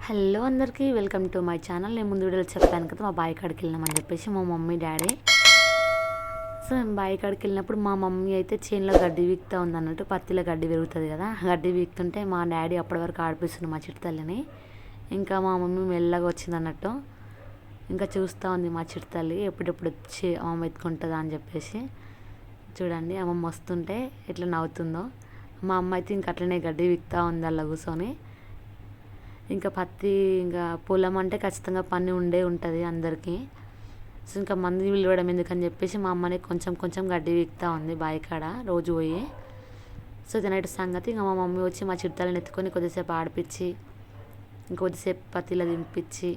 Hello అందరికీ welcome to my channel. నేను ముందు వీడియోలో చెప్పాను కదా మా బావి కాడికి వెళ్ళినామని చెప్పేసి మా మమ్మీ డాడీ. సో మేము బావి కాడికి వెళ్ళినప్పుడు మా మమ్మీ అయితే చేనులో గడ్డి వీక్తా ఉంది అన్నట్టు. పత్తిలో గడ్డి పెరుగుతుంది కదా, గడ్డి వీక్తుంటే మా డాడీ అప్పటి వరకు ఆడిపిస్తుంది మా చిట్టుతల్లిని. ఇంకా మా మమ్మీ మెల్లగా వచ్చింది అన్నట్టు. ఇంకా చూస్తూ ఉంది మా చిట్టుతల్లి ఎప్పుడెప్పుడు వచ్చి అమ్మమ్మ ఎత్తుకుంటుందా అని చెప్పేసి. చూడండి అమ్మమ్మ వస్తుంటే ఎట్లా నవ్వుతుందో. మా అమ్మ అయితే ఇంకా అట్లనే గడ్డి వీక్తా ఉంది అలా కూర్చొని. ఇంకా పత్తి ఇంకా పొలం అంటే ఖచ్చితంగా పని ఉంటుంది అందరికీ. సో ఇంకా మంది విలువడం ఎందుకని చెప్పేసి మా అమ్మని కొంచెం కొంచెం గడ్డి వీక్తా ఉంది బావి కాడ రోజు పోయి. సో తినటి సంగతి ఇంకా మా మమ్మీ వచ్చి మా చిట్టాలను ఎత్తుకొని కొద్దిసేపు ఆడిపించి ఇంకొద్దిసేపు పత్తిలో దింపించి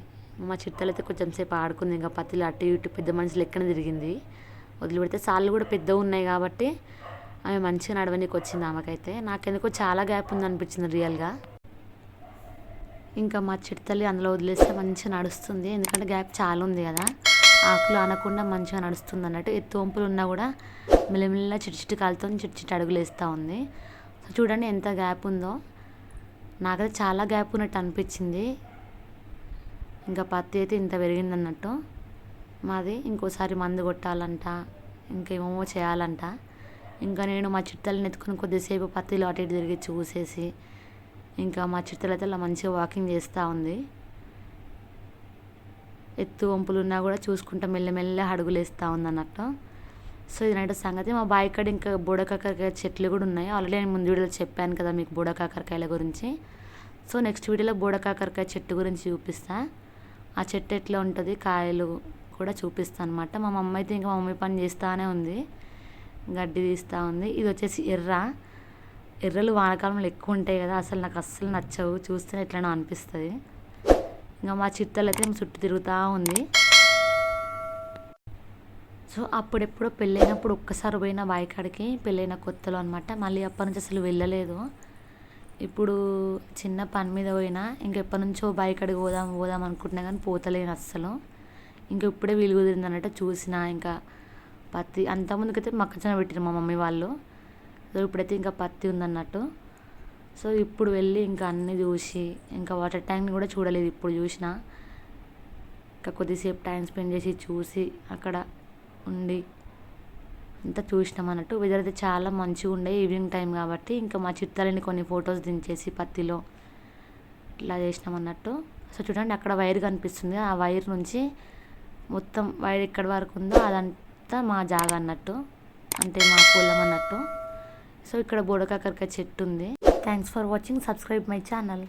మా చిట్టాలు అయితే కొంచెం సేపు ఆడుకుంది. ఇంకా పత్తిలో అటు ఇటు పెద్ద మనుషులు ఎక్కనే తిరిగింది. వదిలిపెడితే సార్లు కూడా పెద్దగా ఉన్నాయి కాబట్టి ఆమె మంచిగా నడవనీకి వచ్చింది. ఆమెకైతే నాకెందుకో చాలా గ్యాప్ ఉంది అనిపించింది రియల్గా. ఇంకా మా చిట్టుతల్లి అందులో వదిలేస్తే మంచిగా నడుస్తుంది, ఎందుకంటే గ్యాప్ చాలా ఉంది కదా. ఆకులు అనకుండా మంచిగా నడుస్తుంది అన్నట్టు. ఎత్తు వంపులు ఉన్నా కూడా మెల్లమెల్ల చిట్టి కాలుతో చిట్టి అడుగులు వేస్తూ ఉంది. సో చూడండి ఎంత గ్యాప్ ఉందో. నాకైతే చాలా గ్యాప్ ఉన్నట్టు అనిపించింది. ఇంకా పత్తి అయితే ఇంత పెరిగింది అన్నట్టు. మాది ఇంకోసారి మందు కొట్టాలంట, ఇంకేమేమో చేయాలంట. ఇంకా నేను మా చిట్టుతల్లిని ఎత్తుకుని కొద్దిసేపు పత్తిలో అటు ఇటు తిరిగి చూసేసి ఇంకా మా చిట్టుతల్లి అయితే అలా మంచిగా వాకింగ్ చేస్తూ ఉంది. ఎత్తు వంపులు ఉన్నా కూడా చూసుకుంటా మెల్లమెల్ల అడుగులు వేస్తూ ఉంది అన్నట్టు. సో ఇదైతే సంగతి. మా బావి కాడ ఇంకా బూడకాకరకాయ చెట్లు కూడా ఉన్నాయి. ఆల్రెడీ నేను ముందు వీడియోలో చెప్పాను కదా మీకు బూడకాకరకాయల గురించి. సో నెక్స్ట్ వీడియోలో బూడకాకరకాయ చెట్టు గురించి చూపిస్తా. ఆ చెట్టు ఎట్లా ఉంటుంది, కాయలు కూడా చూపిస్తాను అనమాట. మా మమ్మీ అయితే ఇంకా మమ్మీ పని చేస్తూనే ఉంది, గడ్డి తీస్తూ ఉంది. ఇది వచ్చేసి ఎర్రలు వానకాలంలో ఎక్కువ ఉంటాయి కదా, అసలు నాకు అస్సలు నచ్చవు, చూస్తేనే ఎట్లనో అనిపిస్తుంది. ఇంకా మా చిత్తలు అయితే చుట్టూ తిరుగుతూ ఉంది. సో అప్పుడెప్పుడో పెళ్ళైనప్పుడు ఒక్కసారి పోయిన బావి కాడికి, పెళ్ళైన కొత్తలో అనమాట. మళ్ళీ అప్పటి నుంచి అసలు వెళ్ళలేదు. ఇప్పుడు చిన్న పని మీద పోయినా ఇంకెప్పటి నుంచో బావి కాడికి పోదాం అనుకుంటున్నా కానీ పోతలేను అస్సలు. ఇంక ఇప్పుడే వీలు కుదిరింది అన్నట్టు చూసిన. ఇంకా పత్తి అంతకుముందుకైతే మొక్కజొన్న పెట్టిరు మా మమ్మీ వాళ్ళు. సో ఇప్పుడైతే ఇంకా పత్తి ఉందన్నట్టు. సో ఇప్పుడు వెళ్ళి ఇంకా అన్నీ చూసి ఇంకా వాటర్ ట్యాంక్ని కూడా చూడలేదు, ఇప్పుడు చూసిన. ఇంకా కొద్దిసేపు టైం స్పెండ్ చేసి చూసి అక్కడ ఉండి అంతా చూసినాం అన్నట్టు. వెదర్ అయితే చాలా మంచిగా ఉండే, ఈవినింగ్ టైం కాబట్టి. ఇంకా మా చిత్తాలని కొన్ని ఫొటోస్ దించేసి పత్తిలో ఇట్లా చేసినాం అన్నట్టు. సో చూడండి అక్కడ వైర్ కనిపిస్తుంది, ఆ వైర్ నుంచి మొత్తం వైర్ ఎక్కడి వరకు ఉందో అదంతా మా జాగా అన్నట్టు, అంటే మా పొలం అన్నట్టు. సో ఇక్కడ బూడకాకరకాయ చెట్టు ఉంది. Thanks for watching. Subscribe my channel.